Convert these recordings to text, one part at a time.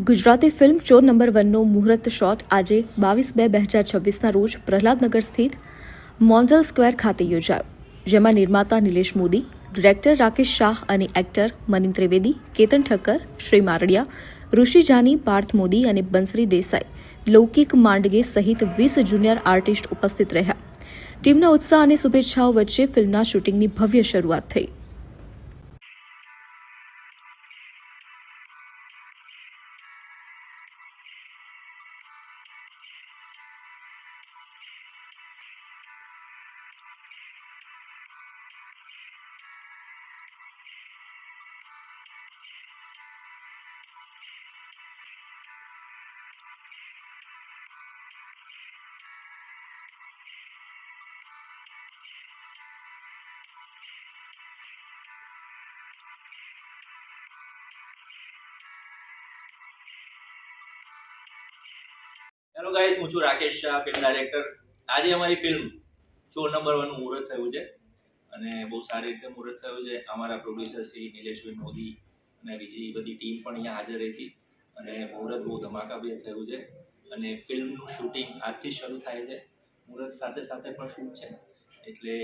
Gujarati film ચોર number 1નો મુહૂર્ત shot આજે 22/2/2026ના રોજ પ્રહલાદનગર સ્થિત મોન્ટલ સ્ક્વેર ખાતે યોજાયો, જેમાં નિર્માતા નિલેશ મોદી, ડિરેક્ટર રાકેશ શાહ અને એક્ટર મનીન ત્રિવેદી, કેતન ઠક્કર, શ્રી મારડિયા, ઋષિ જાની, પાર્થ મોદી અને બંસરી દેસાઈ, લૌકિક માંડગે સહિત 20 જુનિયર આર્ટિસ્ટ ઉપસ્થિત રહ્યા. ટીમના ઉત્સાહ અને શુભેચ્છાઓ વચ્ચે ફિલ્મના શૂટિંગની ભવ્ય શરૂઆત થઈ. હેલો ગાઈસ, હું છું રાકેશ શાહ, ફિલ્મ ડાયરેક્ટર. આજે અમારી ફિલ્મ ચોર નંબર 1 નું મુહૂર્ત થયું છે અને બહુ સારી રીતે મુહૂર્ત થયું છે. અમારા પ્રોડ્યુસર શ્રી નિલેશભાઈ મોદી અને બીજી બધી ટીમ પણ અહીંયા હાજર હતી અને મુહૂર્ત બહુ ધમાકાભેર થયું છે અને ફિલ્મનું શૂટિંગ આજથી શરૂ થાય છે. મુહૂર્ત સાથે સાથે પણ શૂટ છે, એટલે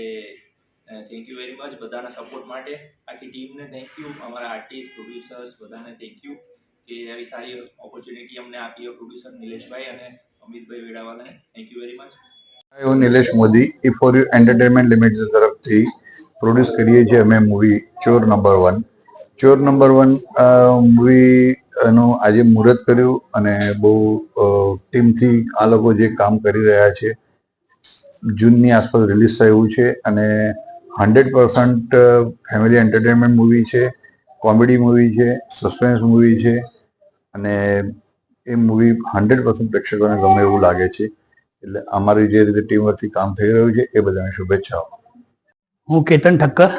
થેન્ક યુ વેરી મચ બધાના સપોર્ટ માટે. આખી ટીમને થેન્ક યુ, અમારા આર્ટિસ્ટ, પ્રોડ્યુસર્સ બધાને થેન્ક યુ કે આવી સારી ઓપોર્ચ્યુનિટી અમને આપી. પ્રોડ્યુસર નિલેશભાઈ અને અમિતભાઈ વેડાવાલાને થેન્ક યુ વેરી મચ. હું Nilesh Modi, E4U entertainment limited તરફથી પ્રોડ્યુસ કરીએ છીએ અમે મૂવી ચોર નંબર 1. ચોર નંબર 1 મૂવીનું આજે મુહૂર્ત કર્યું અને બહુ ટીમથી આ લોકો જે કામ કરી રહ્યા છે, જૂનની આસપાસ રિલીઝ થયું છે અને 100% ફેમિલી એન્ટરટેનમેન્ટ મૂવી છે, કોમેડી મૂવી છે, સસ્પેન્સ મૂવી છે અને એ મૂવી 100% પ્રેક્ષકોને ગમે એવું લાગે છે. એટલે અમારી જે રીતે ટીમ વર્કથી કામ થઈ રહ્યું છે એ બધાને શુભેચ્છાઓ. હું કેતન ઠક્કર,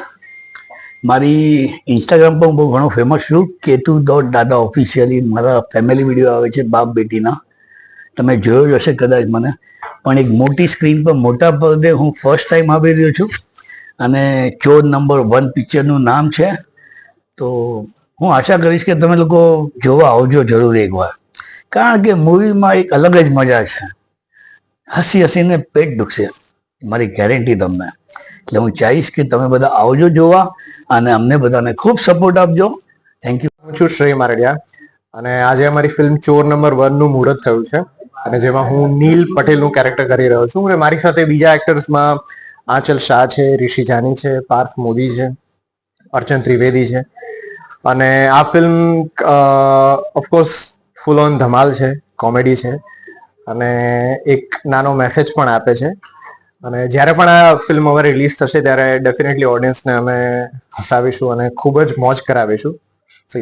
મારી ઇન્સ્ટાગ્રામ પર બહુ ઘણો ફેમસ છું, ketu.dada ઓફિશિયલી મારા ફેમિલી વિડીયો આવે છે બાપ બેટીના. તમે જોયો જ હશે કદાચ મને, પણ એક મોટી સ્ક્રીન પર મોટા પડદે હું ફર્સ્ટ ટાઈમ આવી રહ્યો છું અને ચોર નંબર 1 પિક્ચરનું નામ છે. તો હું આશા કરીશ કે તમે લોકો જોવા આવજો જરૂર એકવાર, કારણ કે મૂવીમાં એક અલગ જ મજા છે. હસી હસીને પેટ દુખશે, મારી ગેરંટી તમને. એટલે હું ચાહીશ કે તમે બધા આવજો જોવા અને અમને બધાને ખૂબ સપોર્ટ આપજો. Thank you. હું છું શ્રી મારડિયા અને આજે અમારી ફિલ્મ ચોર નંબર 1 નું મુહૂર્ત થયું છે અને જેમાં હું નીલ પટેલનું કેરેક્ટર કરી રહ્યો છું અને મારી સાથે બીજા એક્ટર્સમાં આંચલ શાહ છે, ઋષિ જાની છે, પાર્થ મોદી છે, અર્ચન ત્રિવેદી છે અને આ ફિલ્મ ઓફકોર્સ ફૂલ ઓન ધમાલ છે, કોમેડી છે અને એક નાનો મેસેજ પણ આપે છે. અને જ્યારે પણ આ ફિલ્મ અમારી રિલીઝ થશે ત્યારે ડેફિનેટલી ઓડિયન્સને અમે હસાવીશું અને ખૂબ જ મોજ કરાવીશું.